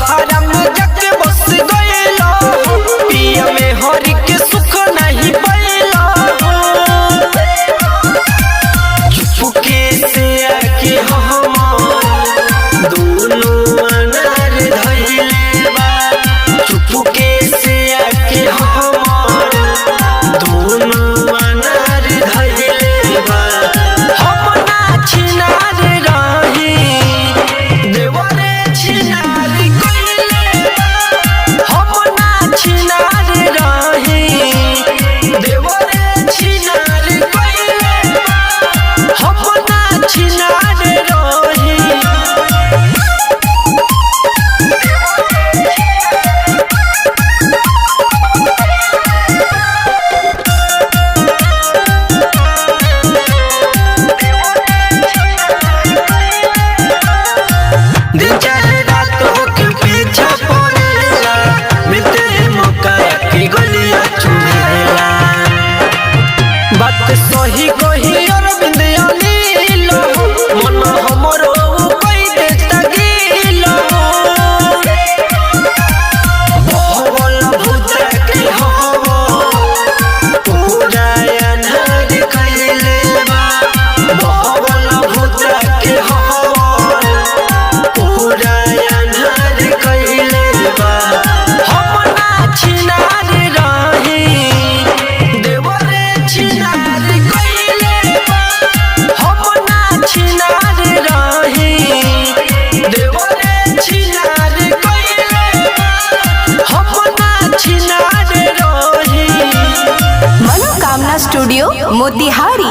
बहारा में जाके बस गइलो पिया में हरि के सुख नहीं पैलो चुपके से आके हम दोनों अनार धइले बा चुपके से आके हम दोनों अनार धइले बा हम ना छिनार रही देवरे छिनार कइले बा हम ना छिनार रही देवरे छिनार कइले बा हम ना छिनार रही। दिन चाहे रात होके पीछा पड़ेला मिलते मौका की गलियां चुमेला बात सही कही अरविंद अनिलो मन हमरो कई देता गिलो बहवल भूता के हवा पूरा अनार कइले बा बहवल भूता के हवा पूरा अनार कइले बा हम ना छिनार रही देवरे छिनार कइले बा हम ना छिनार रही देवरे छिनार कइले बा हम ना छिनार रही। मनोकामना स्टूडियो मोतिहारी।